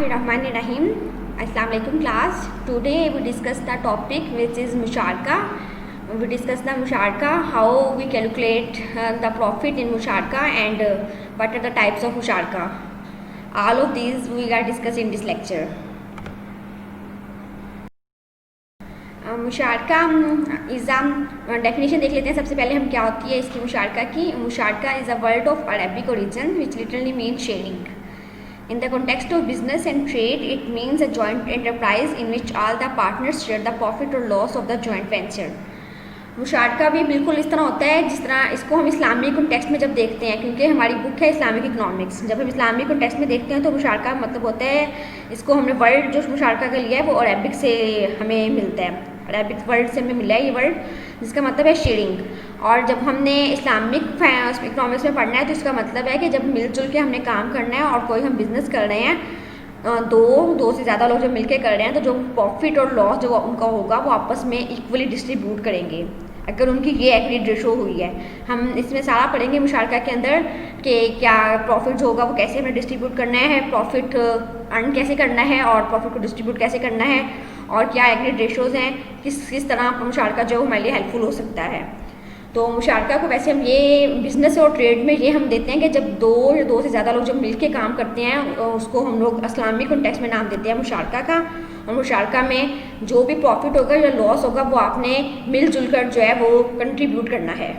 Bismillahirrahmanirrahim. Assalamu alaikum class. Today we discuss the topic which is musharaka. We discuss the musharaka, how we calculate the profit in musharaka and what are the types of musharaka. All of these we are discussing in this lecture. Musharaka definition देख लेते हैं. सबसे पहले हम क्या होती है इसकी मुशारका की. Musharaka is a word of Arabic origin which literally mean sharing. In the context of business and trade, it means a joint enterprise in which all the partners share the profit or loss of the joint venture. मुशारका भी बिल्कुल इस तरह होता है जिस तरह इसको हम इस्लामी कॉन्टेक्स्ट में जब देखते हैं, क्योंकि हमारी बुक है इस्लामिक इकोनॉमिक्स. जब हम इस्लामी कॉन्टेक्स्ट में देखते हैं तो मुशारका मतलब होता है, इसको हमने वर्ड जो मुशारका का लिया है वो अरबिक से हमें मिलता है, अरबिक वर्ड से हमें मिला है ये वर्ड, जिसका मतलब है शेयरिंग. और जब हमने इस्लामिक इकोनॉमिक्स में पढ़ना है तो इसका मतलब है कि जब मिलजुल के हमने काम करना है और कोई हम बिज़नेस कर रहे हैं, दो से ज़्यादा लोग जब मिलके कर रहे हैं, तो जो प्रॉफिट और लॉस जो उनका होगा वो आपस में इक्वली डिस्ट्रीब्यूट करेंगे अगर उनकी ये एग्रीड रेशो हुई है. हम इसमें सारा पढ़ेंगे मुशारका के अंदर कि क्या प्रॉफिट जो होगा वो कैसे हमें डिस्ट्रीब्यूट करना है, प्रॉफिट अर्न कैसे करना है और प्रॉफिट को डिस्ट्रीब्यूट कैसे करना है, और क्या एग्रीड रेशोज़ हैं, किस तरह मुशारका जो हमारे लिए हेल्पफुल हो सकता है. तो मुशारका को वैसे हम ये बिज़नेस और ट्रेड में ये हम देते हैं कि जब दो से ज़्यादा लोग जब मिलके काम करते हैं उसको हम लोग इस्लामिक कॉन्टेक्स्ट में नाम देते हैं मुशारका का. और मुशारका में जो भी प्रॉफिट होगा या लॉस होगा वो आपने मिलजुल कर जो है वो कंट्रीब्यूट करना है.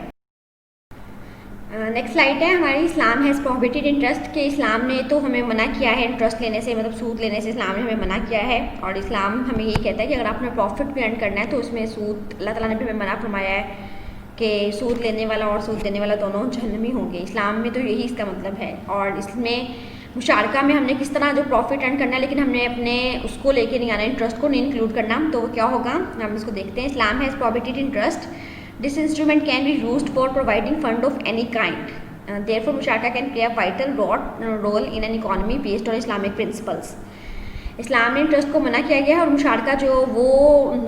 नेक्स्ट स्लाइड है हमारी. इस्लाम हैज़ प्रोहिबिटेड इंटरेस्ट, के इस्लाम ने तो हमें मना किया है इंटरेस्ट लेने से, मतलब सूद लेने से इस्लाम ने हमें मना किया है. और इस्लाम हमें ये कहता है कि अगर आपने प्रॉफिट भी अर्न करना है तो उसमें सूद अल्लाह ताला ने भी हमें मना फरमाया है कि सूद लेने वाला और सूद देने वाला दोनों जहन्नमी होंगे. इस्लाम में तो यही इसका मतलब है. और इसमें मुशारका में हमने किस तरह जो प्रॉफिट अर्न करना है, लेकिन हमने अपने उसको लेके नहीं आना, इंटरेस्ट को नहीं इंक्लूड करना. तो क्या होगा हम इसको देखते हैं. Islam has prohibited interest. This instrument can be used for providing fund of any kind. Therefore musharaka can play a vital role in an economy based on Islamic principles. इस्लाम ने इंटरेस्ट को मना किया गया है. और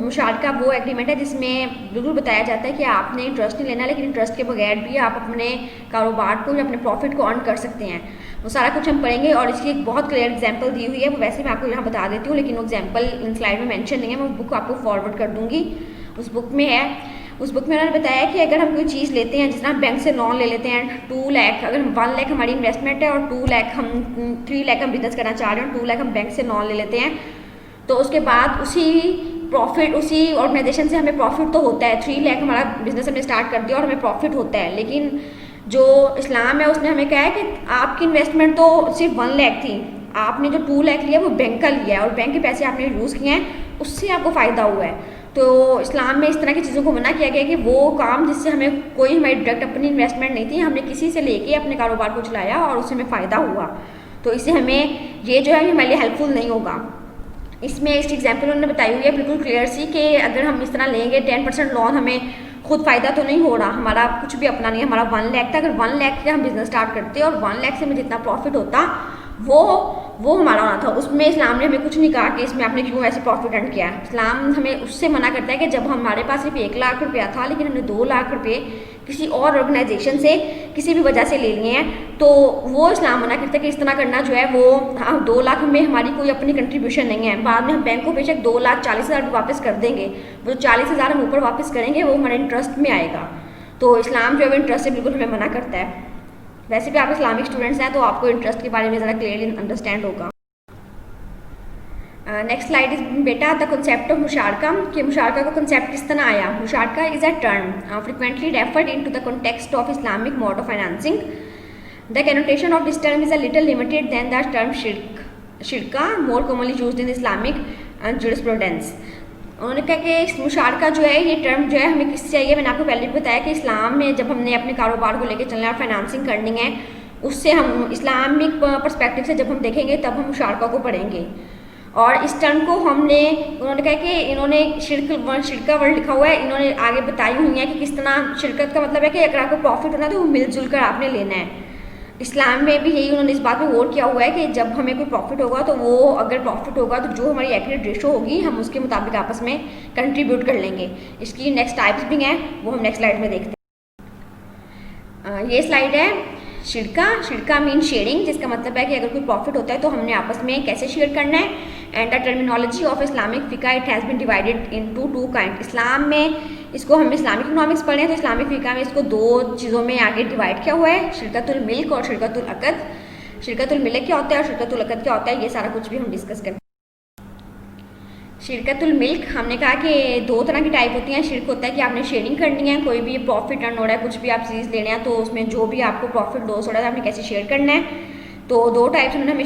मुशारका वो एग्रीमेंट है जिसमें बिल्कुल बताया जाता है कि आपने इंटरेस्ट नहीं लेना, लेकिन इंटरेस्ट के बगैर भी आप अपने कारोबार को या अपने प्रॉफिट को अर्न कर सकते हैं. वो सारा कुछ हम पढ़ेंगे और इसकी एक बहुत क्लियर एग्जांपल दी हुई है. वो वैसे मैं आपको यहाँ बता देती हूँ, लेकिन वो एग्जांपल इन स्लाइड में मेंशन नहीं है. मैं बुक आपको फॉरवर्ड कर दूँगी. उस बुक में है. उस बुक में उन्होंने बताया कि अगर हम कोई चीज़ लेते हैं, जिस तरह बैंक से लोन ले लेते हैं 2 लाख, अगर 1 लाख हमारी इन्वेस्टमेंट है और 3 लाख हम बिजनेस करना चाह रहे हैं और 2 लाख हम बैंक से लोन ले लेते हैं, तो उसके बाद उसी ऑर्गेनाइजेशन से हमें प्रॉफिट तो होता है. 3 लाख हमारा बिजनेस हमने स्टार्ट कर दिया और हमें प्रॉफिट होता है. लेकिन जो इस्लाम है उसने हमें कहा है कि आपकी इन्वेस्टमेंट तो सिर्फ 1 लाख थी, आपने जो 2 लाख लिया वो बैंक का लिया है और बैंक के पैसे आपने यूज़ किए हैं, उससे आपको फ़ायदा हुआ है. तो इस्लाम में इस तरह की चीज़ों को मना किया गया कि वो काम जिससे हमें कोई हमारी डायरेक्ट अपनी इन्वेस्टमेंट नहीं थी, हमने किसी से लेके अपने कारोबार को चलाया और उससे हमें फ़ायदा हुआ, तो इससे हमें ये जो है हमारे लिए हेल्पफुल नहीं होगा. इसमें इस एग्जाम्पल उन्होंने बताई हुई है बिल्कुल क्लियर सी कि अगर हम इस तरह लेंगे 10% लोन, हमें खुद फ़ायदा तो नहीं हो रहा, हमारा कुछ भी अपना नहीं है. हमारा 1 लाख था, अगर 1 लाख से हम बिज़नेस स्टार्ट करते और 1 लाख से हमें जितना प्रॉफिट होता वो हमारा होना था. उसमें इस्लाम ने हमें कुछ नहीं कहा कि इसमें आपने क्यों ऐसे प्रॉफिट अर्न किया. इस्लाम हमें उससे मना करता है कि जब हमारे पास सिर्फ 1 लाख रुपया था लेकिन हमने 2 लाख रुपये किसी और ऑर्गेनाइजेशन से किसी भी वजह से ले लिए हैं, तो वो इस्लाम मना करता है कि इस तरह करना जो है वो 2 लाख में हमारी कोई अपनी कंट्रीब्यूशन नहीं है. बाद में हम बैंक को बेशक 2,40,000 वापस कर देंगे, वो 40,000 हम ऊपर वापस करेंगे वो हमारे इंटरेस्ट में आएगा. तो इस्लाम जो है इंटरेस्ट से बिल्कुल हमें मना करता है. वैसे भी आप इस्लामिक स्टूडेंट्स हैं तो आपको इंटरेस्ट के बारे में ज़्यादा क्लियरली अंडरस्टैंड होगा. नेक्स्ट स्लाइड इज बेटा द कॉन्सेप्ट ऑफ मुशारका, कि मुशारका का कॉन्सेप्ट किस तरह आया. Musharaka is a term frequently referred in to the context of Islamic mode of financing. The connotation of this term is a little limited than the term shirka more commonly used in Islamic jurisprudence. उन्होंने कहा कि मुशारका जो है ये term जो है हमें किससे चाहिए. मैंने आपको पहले भी बताया कि इस्लाम में जब हमने अपने कारोबार को लेकर चलना है, फाइनेंसिंग करनी है, उससे हम इस्लामिक पर्सपेक्टिव से जब हम देखेंगे तब हम मुशारका को पढ़ेंगे. और इस टर्म को उन्होंने कहा कि इन्होंने शिरका वर्ड लिखा हुआ है, इन्होंने आगे बताई हुई है कि किस तरह शिरकत का मतलब है कि अगर आपको प्रॉफिट होना है तो वो मिलजुल कर आपने लेना है. इस्लाम में भी यही उन्होंने इस बात पे गौर किया हुआ है कि जब हमें कोई प्रॉफिट होगा तो वो अगर प्रॉफिट होगा तो जो हमारी एक्यूरेट रेशो होगी हम उसके मुताबिक आपस में कंट्रीब्यूट कर लेंगे. इसकी नेक्स्ट टाइप्स भी हैं, वो हम नेक्स्ट स्लाइड में देखते हैं. ये स्लाइड है शिरका मीन शेयरिंग, जिसका मतलब है कि अगर कोई प्रॉफिट होता है तो हमने आपस में कैसे शेयर करना है। And the terminology of Islamic fiqh it has been divided into two kind. इस्लाम में इसको हम इस्लामिक इकोनॉमिक्स पढ़े हैं तो इस्लामिक फ़िका में इसको दो चीज़ों में आगे डिवाइड किया हुआ है, शिरकतुल मिल्क और शिरकतुल अक़द। शिरकतुल मिल्क क्या होता है और शिरकतुल अक़द क्या होता है, ये सारा कुछ भी हम डिस्कस करें। शिरकतुल मिल्क हमने कहा कि दो तरह की टाइप होती हैं। शिरक होता है कि आपने शेयरिंग करनी है, कोई भी प्रॉफिट अर्न हो रहा है, कुछ भी आप चीज़ ले रहे हैं तो उसमें जो भी आपको प्रॉफिट लॉस हो रहा है आपने कैसे शेयर करना है। तो दो टाइप्स उन्होंने हमें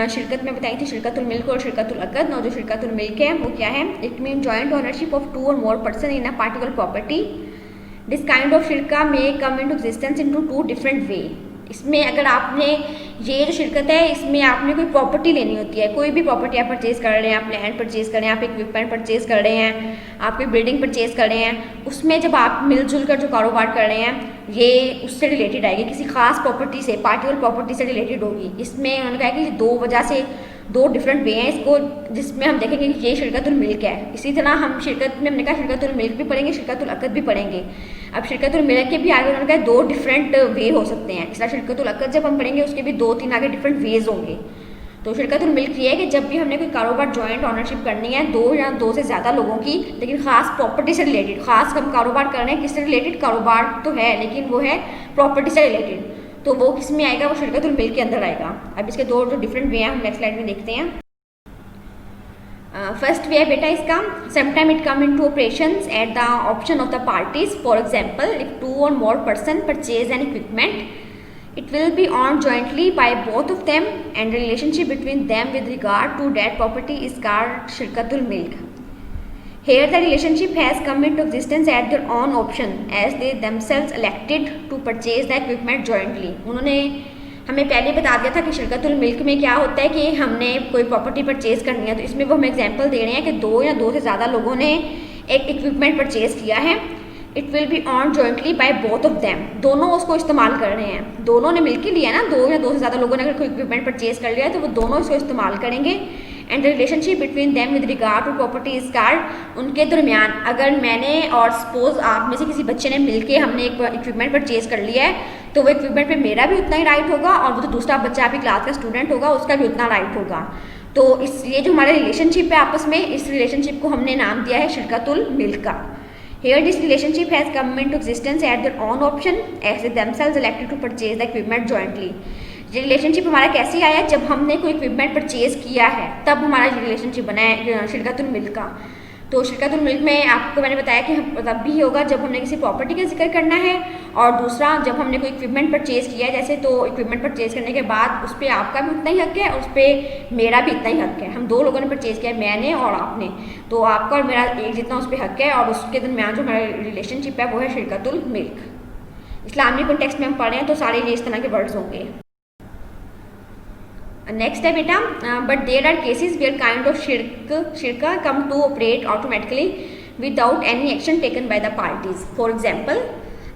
शिरकत में बताई थी, शिरकतुल मिल्क और शिरकतुल अक़द। और जो शिरकतुल मिल्क है वो क्या है, it mean joint ownership of 2 और more person in a particular property. This kind of shirka may come into existence into 2 different way. इसमें अगर आपने ये जो शिरकत है इसमें आपने कोई प्रॉपर्टी लेनी होती है, कोई भी प्रॉपर्टी आप परचेज़ कर रहे हैं, आप लैंड परचेज़ कर रहे हैं, आप इक्विपमेंट परचेज़ कर रहे हैं, आप कोई बिल्डिंग परचेज़ कर रहे हैं, उसमें जब आप मिलजुल कर जो कारोबार कर रहे हैं ये उससे रिलेटेड आएगी, किसी खास प्रॉपर्टी से, पार्टिकुलर प्रॉपर्टी से रिलेटेड होगी। इसमें उन्होंने कहा कि दो वजह से दो डिफरेंट वे हैं इसको, जिसमें हम देखेंगे कि ये शिरकतुल मिल्क है। इसी तरह हम शिरकत में हमने कहा शिरकतुल मिल्क भी पढ़ेंगे, शिरकतुल अक़द भी पढ़ेंगे। अब शिरकतुल मिल्क के भी आगे उन्होंने कहा दो डिफरेंट वे हो सकते हैं। इस तरह शिरकतुल अक़द जब हम पढ़ेंगे उसके भी 2-3 आगे डिफरेंट वेज होंगे। तो शिरकतुल मिल्क ये है कि जब भी हमने कोई कारोबार जॉइंट ऑनरशिप करनी है, 2 या 2 से ज़्यादा लोगों की, लेकिन खास प्रॉपर्टी से रिलेटेड, खास हम कारोबार कर रहे हैं किससे रिलेटेड, कारोबार तो है लेकिन वो है प्रॉपर्टी से रिलेटेड, तो वो किस में आएगा, वो शिरकतुल मिल्क के अंदर आएगा। अब इसके दो जो डिफरेंट वे हैं हम नेक्स्ट स्लाइड में देखते हैं। फर्स्ट वे है बेटा इसका, sometime it come into operations at the option of the parties. For example if 2 और more person purchase an equipment it will be owned jointly by both of them and the relationship between them with regard to that property is called shirkatul milk. Here the relationship has come into existence at their own option as they themselves elected to purchase the equipment jointly. उन्होंने हमें पहले बता दिया था कि शिरकतुल milk में क्या होता है कि हमने कोई प्रॉपर्टी परचेज करनी है, तो इसमें वो हम एग्जांपल दे रहे हैं कि 2 या 2 से ज़्यादा लोगों ने एक इक्विपमेंट परचेज किया है। It will be on jointly by both of them, दोनों उसको इस्तेमाल कर रहे हैं, दोनों ने मिलकर लिया ना, 2 या 2 से ज़्यादा लोगों ने अगर कोई इक्विपमेंट परचेज कर लिया है तो वो दोनों इसको इस्तेमाल करेंगे। And the relationship between them with regard to property is card, उनके दरमियान अगर मैंने और सपोज आप में से किसी बच्चे ने मिलके हमने एक इक्विपमेंट परचेज कर लिया है तो वो इक्विपमेंट पे मेरा भी उतना ही राइट होगा और वो जो दूसरा बच्चा आपकी क्लास का स्टूडेंट होगा उसका भी उतना राइट होगा। तो इस ये जो हमारा रिलेशनशिप है आपस में, इस रिलेशनशिप को हमने नाम दिया है शिरकतुल मिल्क का। Here this relationship has come into existence at their own option as they themselves elected to purchase the equipment jointly. ये रिलेशनशिप हमारा कैसे आया, जब हमने कोई इक्विपमेंट परचेज किया है तब हमारा रिलेशनशिप बना है शिरकतुल मिल्क का। तो शिरकतुल मिल्क में आपको मैंने बताया कि तब भी होगा जब हमने किसी प्रॉपर्टी का जिक्र करना है, और दूसरा जब हमने कोई इक्विपमेंट परचेज किया है, जैसे तो इक्विपमेंट परचेज करने के बाद उस पर आपका भी उतना ही हक है और उस पर मेरा भी इतना ही हक है। हम 2 लोगों ने परचेज किया है, मैंने और आपने, तो आपका और मेरा एक जितना उस पर हक है, और उसके दरमियान जो हमारा रिलेशनशिप है वो है शिरकतुल मिल्क। इस्लामी कॉन्टेक्स्ट में हम पढ़े हैं तो सारे ये इस तरह के वर्ड्स होंगे। नेक्स्ट है बेटा, but there are cases where kind of shirka come to operate automatically without any action taken by the parties. For example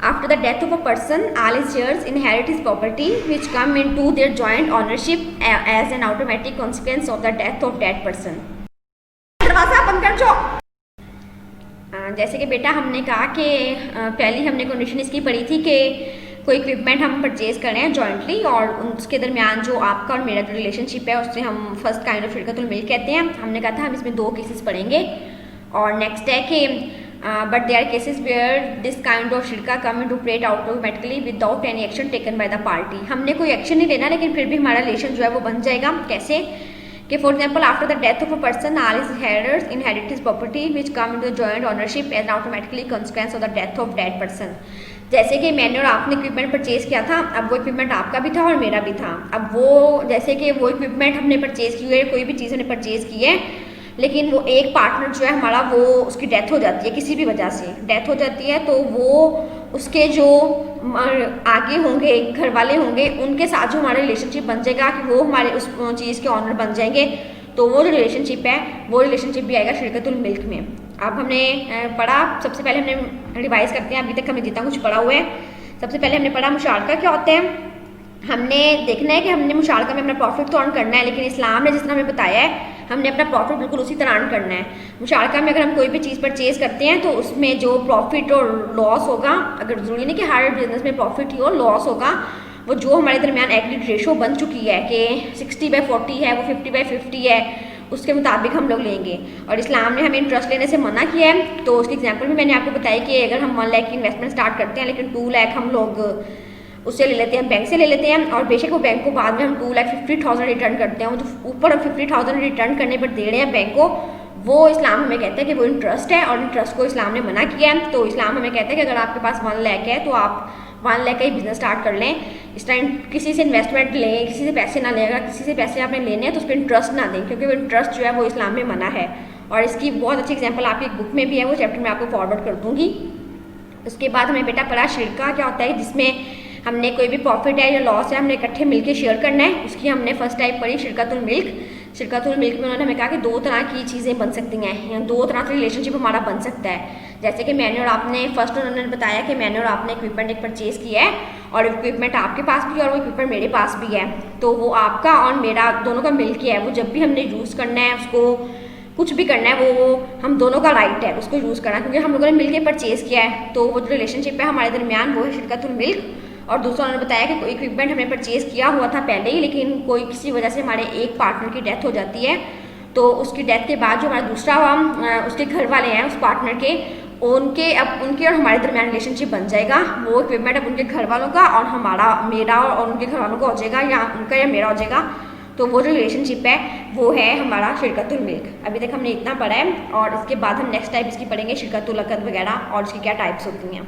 after the death of a person all his shares inherit his property which come into their joint ownership as an automatic consequence of the death of that person. दरवाजा बंद कर दो। जैसे कि बेटा हमने कहा कि पहली हमने कंडीशन इसकी पढ़ी थी कि कोई इक्विपमेंट हम परचेज कर रहे हैं जॉइंटली और उसके दरमियान जो आपका और मेरा जो रिलेशनशिप है उससे हम फर्स्ट काइंड ऑफ शिरकतुल मिल्क कहते हैं। हमने कहा था हम इसमें 2 केसेस पढ़ेंगे। और नेक्स्ट है कि but there are cases where this kind of shirka come into operate automatically without any action taken by the party. हमने कोई एक्शन नहीं लेना लेकिन फिर भी हमारा रिलेशन जो है वो बन जाएगा। कैसे कि for example after the death of a person all his heirs inherit his property which come into joint ownership as automatically consequence of the death of that person. जैसे कि मैंने और आपने इक्विपमेंट परचेज किया था, अब वो इक्विपमेंट आपका भी था और मेरा भी था। अब वो जैसे कि वो इक्विपमेंट हमने परचेज की है, कोई भी चीज़ हमने परचेज की है, लेकिन वो एक पार्टनर जो है हमारा वो उसकी डेथ हो जाती है, किसी भी वजह से डेथ हो जाती है, तो वो उसके जो आगे होंगे घर वाले होंगे उनके साथ जो हमारा रिलेशनशिप बन जाएगा कि वो हमारे उस चीज़ के ऑनर बन जाएंगे। तो वो जो रिलेशनशिप है वो रिलेशनशिप भी आएगा शिरकतुल मिल्क में। अब हमने पढ़ा, सबसे पहले हमने रिवाइज करते हैं, अभी तक हमें जितना कुछ पढ़ा हुआ है। सबसे पहले हमने पढ़ा मुशारका क्या होता है। हमने देखना है कि हमने मुशारका में अपना प्रॉफिट तो अर्न करना है, लेकिन इस्लाम ने जिस तरह हमें बताया है हमने अपना प्रॉफिट बिल्कुल उसी तरह अर्न करना है। मुशारका में अगर हम कोई भी चीज़ परचेज करते हैं तो उसमें जो प्रॉफिट और लॉस होगा, अगर जरूरी नहीं कि हर बिजनेस में प्रॉफिट ही हो, लॉस होगा, वो जो हमारे दरमियान एग्रीड रेशो बन चुकी है कि 60/40 है, वो 50/50 है, उसके मुताबिक हम लोग लेंगे। और इस्लाम ने हमें इंटरेस्ट लेने से मना किया है। तो उसकी एग्जांपल भी मैंने आपको बताई कि अगर हम 1 लाख की इन्वेस्टमेंट स्टार्ट करते हैं लेकिन 2 लाख हम लोग उससे ले लेते हैं, बैंक से ले लेते हैं, और बेशक वो बैंक को बाद में हम 2,50,000 रिटर्न करते हैं, वो जो ऊपर हम 50,000 रिटर्न करने पर दे रहे हैं बैंक को, वो इस्लाम हमें कहता है कि वो इंटरेस्ट है, और इंटरेस्ट को इस्लाम ने मना किया है। तो इस्लाम हमें कहता है कि अगर आपके पास 1 लाख है तो आप 1 लाख का ही बिजनेस स्टार्ट कर लें। इस टाइम किसी से इन्वेस्टमेंट लें, किसी से पैसे ना लें, अगर किसी से पैसे आपने लेने हैं तो उस पर इंटरेस्ट ना दें, क्योंकि वो इंटरेस्ट जो है वो इस्लाम में मना है। और इसकी बहुत अच्छी एग्जाम्पल आपकी एक बुक में भी है, वो चैप्टर मैं आपको फॉरवर्ड कर दूँगी। उसके बाद हमें बेटा पढ़ा शिरका क्या होता है, जिसमें हमने कोई भी प्रॉफिट है या लॉस है हमने इकट्ठे मिलके शेयर करना है। उसकी हमने फर्स्ट टाइप पढ़ी शिरकतुल मिल्क। शिरकतुल मिल्क में उन्होंने हमें कहा कि 2 तरह की चीज़ें बन सकती हैं, या 2 तरह का रिलेशनशिप हमारा बन सकता है। जैसे कि मैंने और आपने फर्स्ट उन्होंने बताया कि मैंने और आपने इक्विपमेंट एक परचेज़ किया है, और इक्विपमेंट आपके पास भी है और वो इक्विपमेंट मेरे पास भी है, तो वो आपका और मेरा दोनों का मिल के है। वो जब भी हमने यूज़ करना है, उसको कुछ भी करना है, वो हम दोनों का राइट है उसको यूज़ करना, क्योंकि हम लोगों ने मिल के परचेज़ किया है। तो वो जो रिलेशनशिप है हमारे दरमियान वो है शिरकतुल मिल्क। और दूसरा उन्होंने बताया कि कोई इक्विपमेंट हमने परचेज़ किया हुआ था पहले ही, लेकिन कोई किसी वजह से हमारे एक पार्टनर की डेथ हो जाती है, तो उसकी डेथ के बाद जो हमारा दूसरा उसके घर वाले हैं उस पार्टनर के, उनके और हमारे दरमियान रिलेशनशिप बन जाएगा। वो इक्विपमेंट अब उनके घर वालों का और मेरा और उनके घर वालों का हो जाएगा, या उनका या मेरा हो जाएगा। तो वो जो रिलेशनशिप है वो है हमारा शिरकतुल मिल्क। अभी तक हमने इतना पढ़ा है, और इसके बाद हम नेक्स्ट टाइप इसकी पढ़ेंगे शिरकतुल अक़द वगैरह, और इसकी क्या टाइप्स होती हैं।